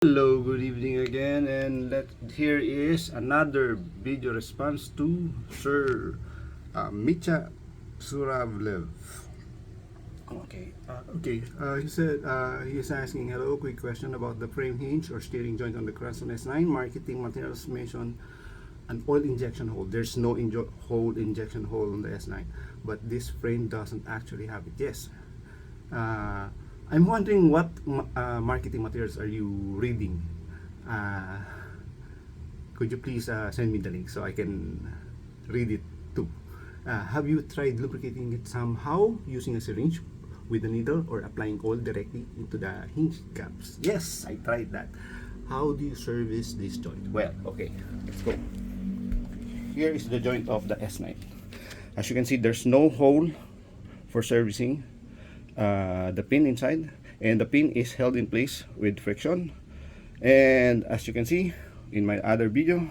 Hello, good evening again, and here is another video response to Sir Mitya Suravlev. He said he is asking, hello, quick question about the frame hinge or steering joint on the Craftsman S9. Marketing materials mention an oil injection hole. There's no injection hole on the S9, but this frame doesn't actually have it. Yes. I'm wondering what marketing materials are you reading? Uh, could you please send me the link so I can read it too? Have you tried lubricating it somehow using a syringe with a needle or applying oil directly into the hinge gaps? Yes, I tried that. How do you service this joint? Well, okay, let's go. Here is the joint of the S9. As you can see, there's no hole for servicing the pin inside, and the pin is held in place with friction. And as you can see in my other video,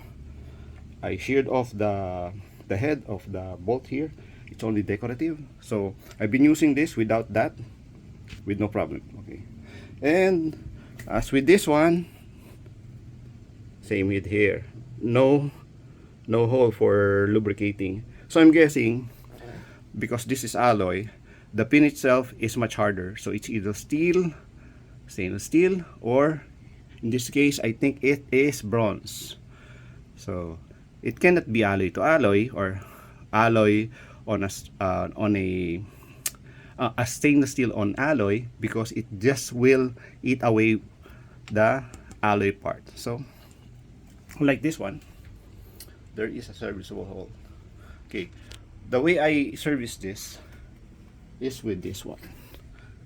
I sheared off the head of the bolt here. It's only decorative, so I've been using this without that with no problem. Okay, and as with this one, same with here, no hole for lubricating. So I'm guessing because this is alloy, the pin itself is much harder, so it's either stainless steel, or in this case I think it is bronze. So it cannot be alloy to alloy, or alloy on a stainless steel on alloy, because it just will eat away the alloy part. So like this one, there is a serviceable hole. Okay, the way I service this is with this one.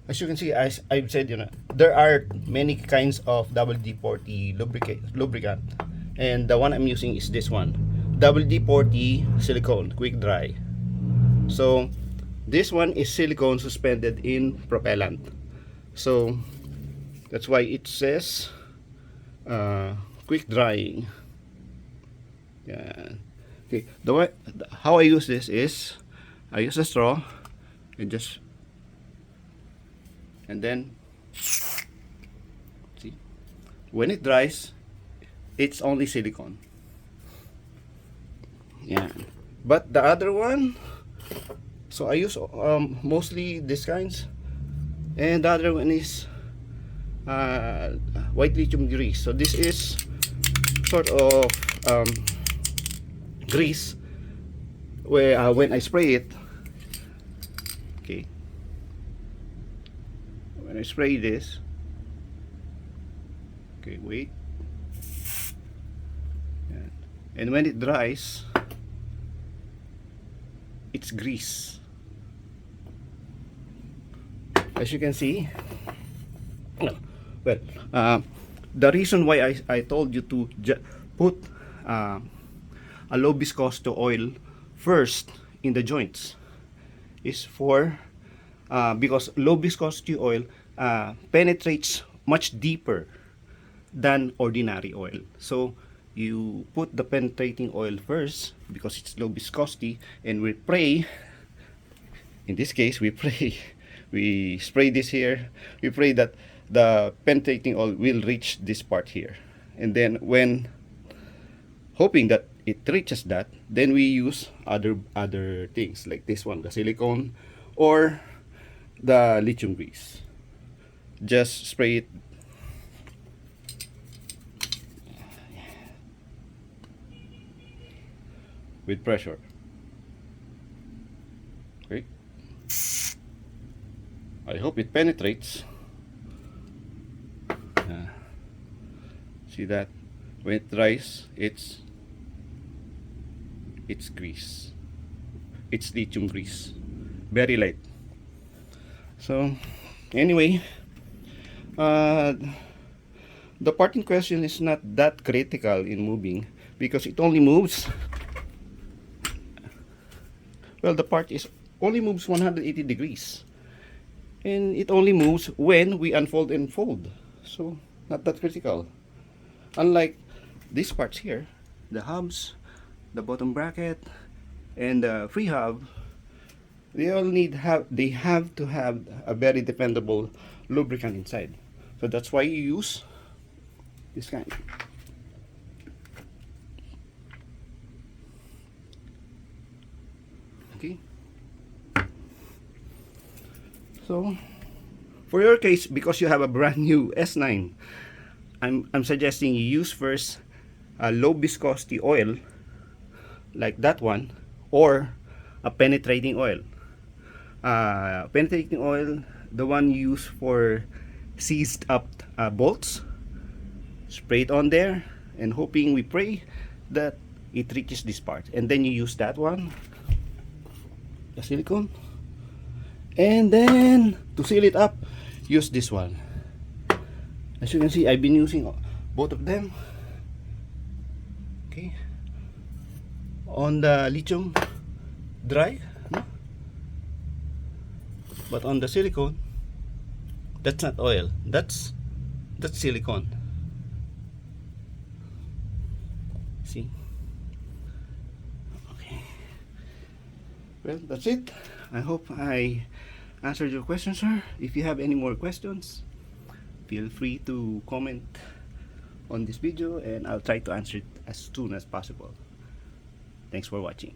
As you can see, as I've said, there are many kinds of WD-40 lubricant, and the one I'm using is this one, WD-40 silicone quick dry. So this one is silicone suspended in propellant, so that's why it says quick drying. Yeah. Okay, how I use this is I use a straw and then see, when it dries, it's only silicone. Yeah, but the other one, so I use mostly these kinds, and the other one is white lithium grease. So this is sort of grease where when I spray it, okay, when I spray this, okay, wait, and when it dries, it's grease. As you can see, well, the reason why I told you to put a low viscosity oil first in the joints is for because low viscosity oil penetrates much deeper than ordinary oil. So you put the penetrating oil first because it's low viscosity, and we pray, in this case we pray, we spray this here, we pray that the penetrating oil will reach this part here, and then when hoping that it reaches that, then we use other things like this one, the silicone or the lithium grease. Just spray it with pressure. Okay, I hope it penetrates. See that when it dries, it's grease, it's lithium grease, very light. So anyway, the part in question is not that critical in moving, because it only moves, well, the part is only moves 180 degrees, and it only moves when we unfold and fold, so not that critical. Unlike these parts here, the hubs, the bottom bracket, and the free hub, they have to have a very dependable lubricant inside. So that's why you use this kind. Okay. So for your case, because you have a brand new S9, I'm suggesting you use first a low viscosity oil like that one, or a penetrating oil. Penetrating oil, the one used for seized up bolts. Spray it on there and hoping, we pray that it reaches this part, and then you use that one, the silicone, and then to seal it up, use this one. As you can see, I've been using both of them. Okay, on the lithium dry, no? But on the silicone, that's not oil, that's silicone. See? Okay. Well, that's it. I hope I answered your question, sir. If you have any more questions, feel free to comment on this video and I'll try to answer it as soon as possible. Thanks for watching.